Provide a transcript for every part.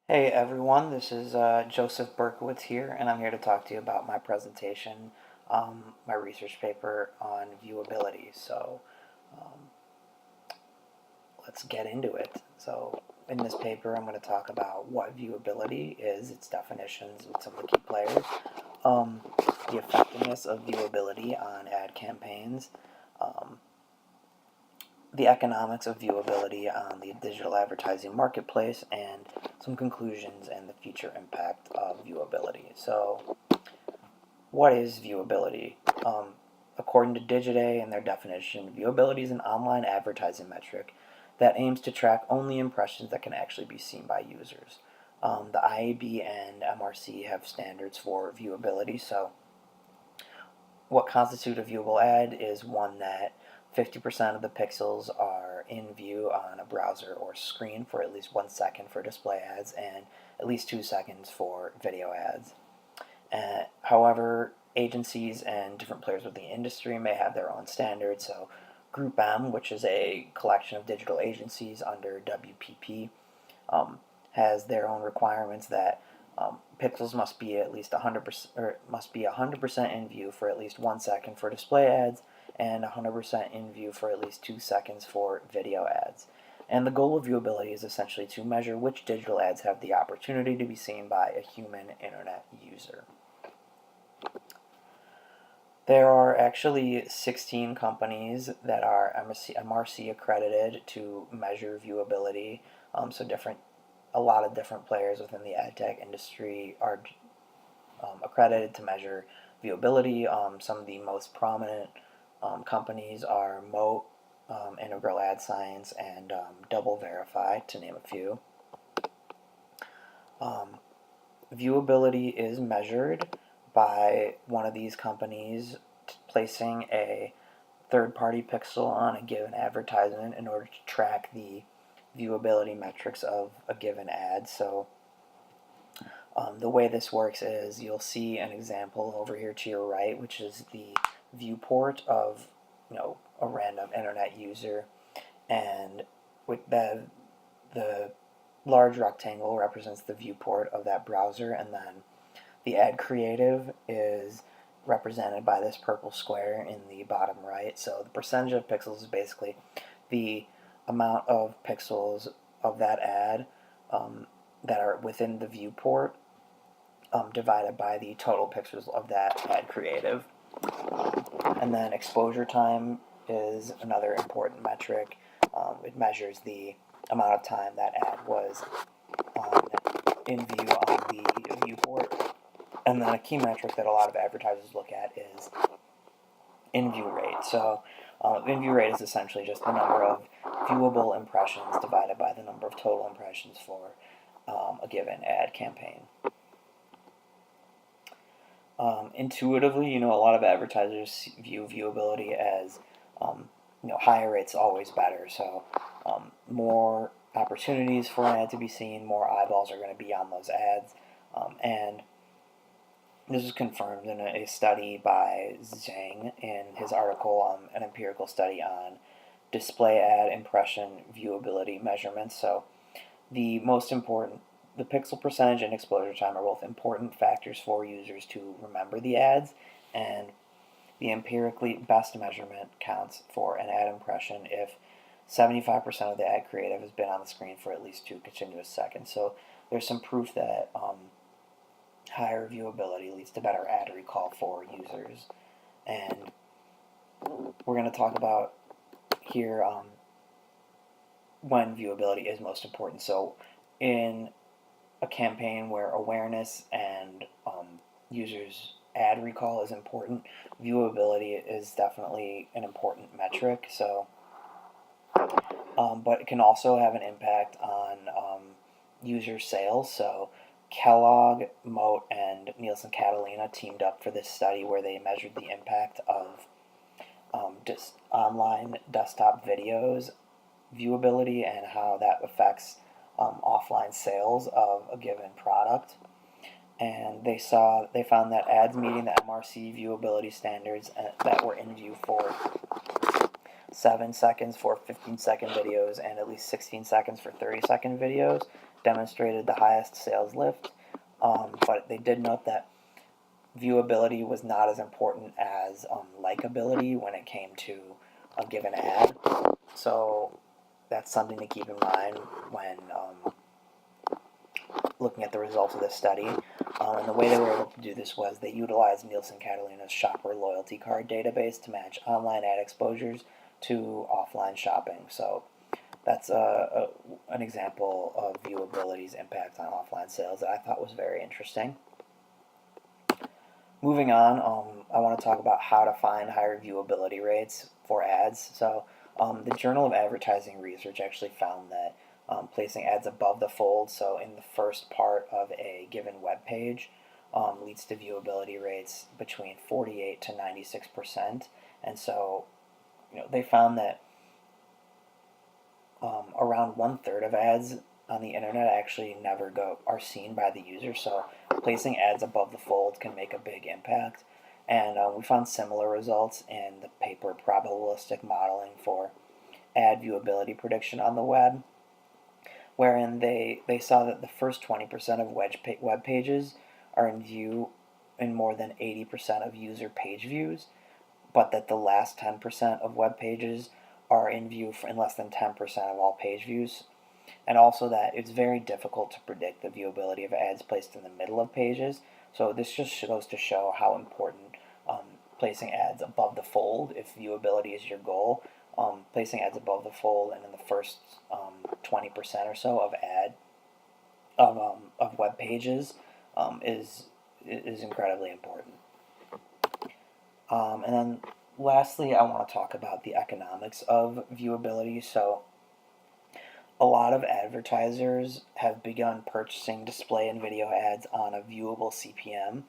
Hey everyone, this is JBerkowitz here, and I'm here to talk to you about my presentation, my research paper on viewability. So um, let's get into it. So in this paper, I'm going to talk about what viewability is, its definitions, and some of the key players, um, the effectiveness of viewability on ad campaigns, um, the economics of viewability on the digital advertising marketplace, and some conclusions and the future impact of viewability. So, what is viewability? According to Digiday and their definition, viewability is an online advertising metric that aims to track only impressions that can actually be seen by users. The IAB and MRC have standards for viewability, so what constitutes a viewable ad is one that 50% of the pixels are in view on a browser or screen for at least 1 second for display ads and at least 2 seconds for video ads. However, agencies and different players within the industry may have their own standards. So, Group M, which is a collection of digital agencies under WPP, has their own requirements that pixels must be at least 100% or must be 100% in view for at least 1 second for display ads and 100% in view for at least 2 seconds for video ads. And the goal of viewability is essentially to measure which digital ads have the opportunity to be seen by a human internet user. There are actually 16 companies that are MRC accredited to measure viewability. So a lot of different players within the ad tech industry are accredited to measure viewability. Some of the most prominent companies are Moat, Integral Ad Science, and Double Verify, to name a few. Viewability is measured by one of these companies placing a third-party pixel on a given advertisement in order to track the viewability metrics of a given ad. So the way this works is you'll see an example over here to your right, which is the viewport of a random internet user, and with the large rectangle represents the viewport of that browser, and then the ad creative is represented by this purple square in the bottom right. So the percentage of pixels is basically the amount of pixels of that ad that are within the viewport divided by the total pixels of that ad creative. And then exposure time is another important metric. It measures the amount of time that ad was in view on the viewport. And then a key metric that a lot of advertisers look at is in-view rate. So in-view rate is essentially just the number of viewable impressions divided by the number of total impressions for a given ad campaign. Intuitively, a lot of advertisers view viewability as, higher rates always better. So more opportunities for an ad to be seen, more eyeballs are going to be on those ads. And this is confirmed in a study by Zhang in his article, an empirical study on display ad impression viewability measurements. So the pixel percentage and exposure time are both important factors for users to remember the ads, and the empirically best measurement counts for an ad impression if 75% of the ad creative has been on the screen for at least 2 continuous seconds. So there's some proof that higher viewability leads to better ad recall for users. And we're going to talk about here when viewability is most important. So in a campaign where awareness and users' ad recall is important, viewability is definitely an important metric. So, but it can also have an impact on user sales. So Kellogg, Moat, and Nielsen Catalina teamed up for this study where they measured the impact of online desktop videos viewability and how that affects offline sales of a given product. And they found that ads meeting the MRC viewability standards that were in view for 7 seconds for 15-second videos and at least 16 seconds for 30-second videos demonstrated the highest sales lift, but they did note that viewability was not as important as likability when it came to a given ad. So that's something to keep in mind when looking at the results of this study. And the way they were able to do this was they utilized Nielsen Catalina's shopper loyalty card database to match online ad exposures to offline shopping. So that's an example of viewability's impact on offline sales that I thought was very interesting. Moving on, I want to talk about how to find higher viewability rates for ads. So the Journal of Advertising Research actually found that placing ads above the fold, so in the first part of a given web page, leads to viewability rates between 48 to 96%. And so, they found that around 1/3 of ads on the internet actually never are seen by the user. So placing ads above the fold can make a big impact. And we found similar results in the paper Probabilistic Modeling for Ad Viewability Prediction on the Web, wherein they saw that the first 20% of web pages are in view in more than 80% of user page views, but that the last 10% of web pages are in view in less than 10% of all page views, and also that it's very difficult to predict the viewability of ads placed in the middle of pages. So this just goes to show how important placing ads above the fold, if viewability is your goal, placing ads above the fold and in the first 20% or so of web pages is incredibly important. And then lastly, I want to talk about the economics of viewability. So a lot of advertisers have begun purchasing display and video ads on a viewable CPM,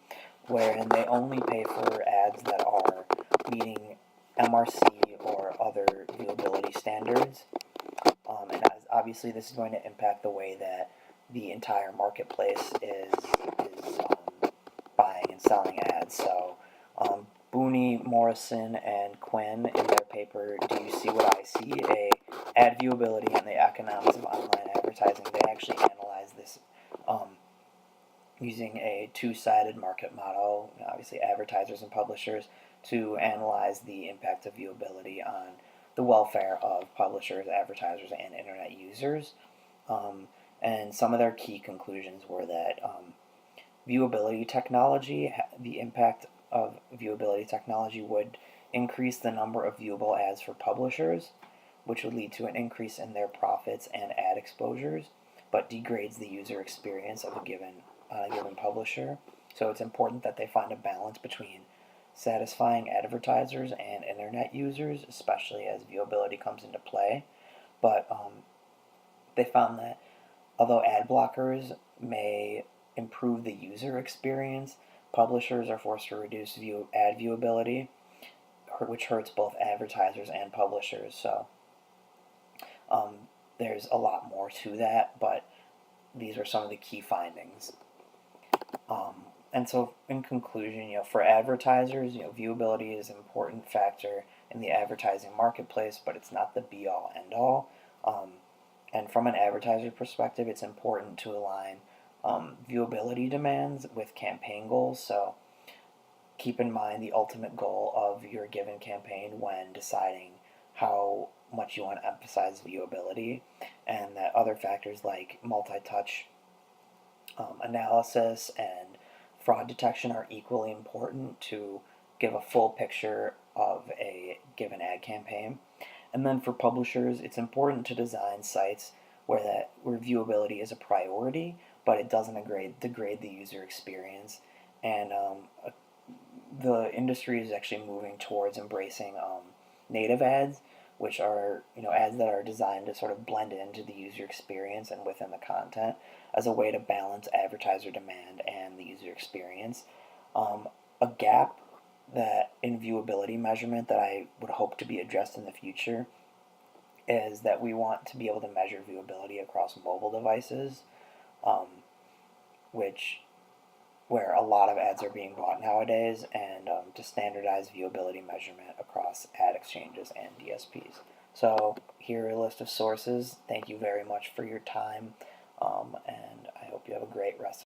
wherein they only pay for ads that are meeting MRC or other viewability standards. And obviously this is going to impact the way that the entire marketplace is buying and selling ads. So Booney, Morrison, and Quinn in their paper, Do You See What I See? Ad Viewability and the Economics of Online Advertising, they actually analyze this using a two-sided market model, obviously advertisers and publishers, to analyze the impact of viewability on the welfare of publishers, advertisers, and internet users. And some of their key conclusions were that viewability technology, the impact of viewability technology would increase the number of viewable ads for publishers, which would lead to an increase in their profits and ad exposures, but degrades the user experience of a given publisher. So it's important that they find a balance between satisfying advertisers and internet users, especially as viewability comes into play. But they found that although ad blockers may improve the user experience, publishers are forced to reduce ad viewability, which hurts both advertisers and publishers. So there's a lot more to that, but these are some of the key findings. And so in conclusion, for advertisers, viewability is an important factor in the advertising marketplace, but it's not the be-all, end-all. And from an advertiser perspective, it's important to align viewability demands with campaign goals. So keep in mind the ultimate goal of your given campaign when deciding how much you want to emphasize viewability, and that other factors like multi-touch analysis and fraud detection are equally important to give a full picture of a given ad campaign. And then for publishers, it's important to design sites where viewability is a priority, but it doesn't degrade the user experience. And the industry is actually moving towards embracing native ads, which are ads that are designed to sort of blend into the user experience and within the content as a way to balance advertiser demand and the user experience. A gap that in viewability measurement that I would hope to be addressed in the future is that we want to be able to measure viewability across mobile devices, where a lot of ads are being bought nowadays, and to standardize viewability measurement across ad exchanges and DSPs. So here are a list of sources. Thank you very much for your time. And I hope you have a great rest